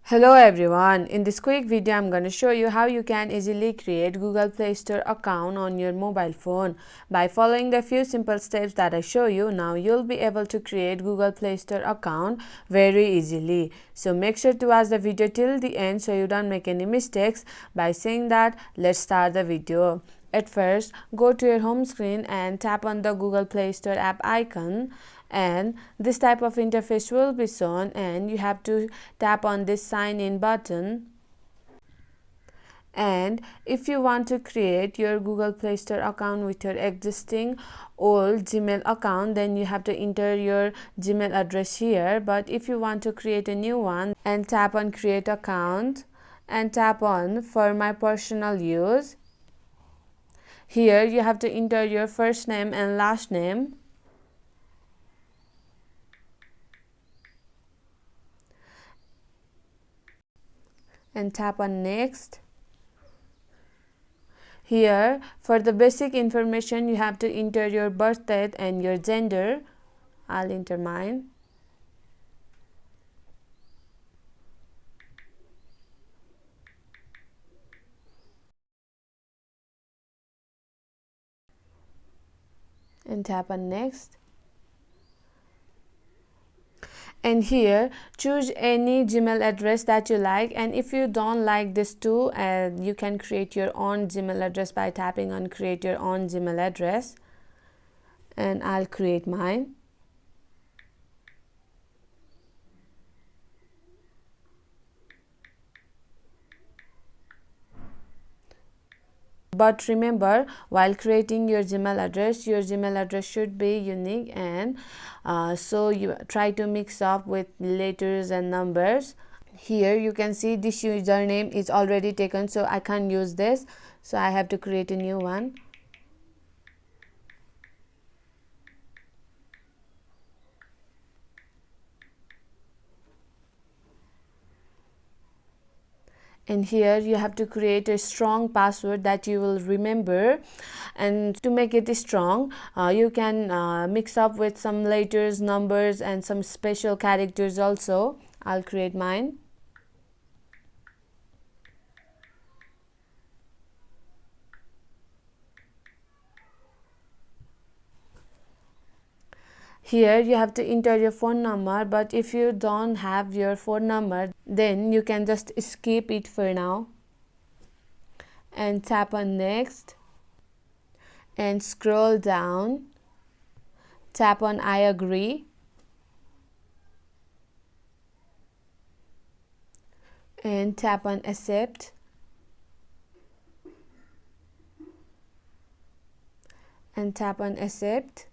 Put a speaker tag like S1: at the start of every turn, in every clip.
S1: Hello everyone, in this quick video I'm going to show you how you can easily create Google Play Store account on your mobile phone. By following the few simple steps that I show you, now you'll be able to create Google Play Store account very easily. So make sure to watch the video till the end so you don't make any mistakes. By saying that, let's start the video. At first, go to your home screen and tap on the Google Play Store app icon, and this type of interface will be shown, and you have to tap on this sign in button. And if you want to create your Google Play Store account with your existing old Gmail account, then you have to enter your Gmail address here. But if you want to create a new one, and tap on create account and tap on for my personal use. Here you have to enter your first name and last name. And tap on next. Here for the basic information you have to enter your birth date and your gender. I'll enter mine. And tap on next. And here choose any Gmail address that you like, and if you don't like this too, you can create your own Gmail address by tapping on create your own Gmail address. And I'll create mine. But remember, while creating your Gmail address should be unique, and so you try to mix up with letters and numbers. Here you can see this username is already taken, so I can't use this, so I have to create a new one. And here you have to create a strong password that you will remember, and to make it strong you can mix up with some letters, numbers, and some special characters also. I'll create mine. Here you have to enter your phone number, but if you don't have your phone number, then you can just skip it for now. And tap on next and scroll down. Tap on I agree. And tap on accept. And tap on accept.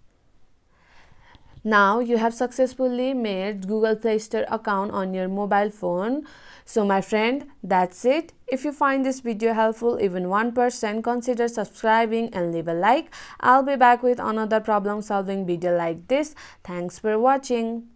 S1: Now you have successfully made Google Play Store account on your mobile phone. So my friend, that's it. If you find this video helpful, even 1%, consider subscribing and leave a like. I'll be back with another problem solving video like this. Thanks for watching.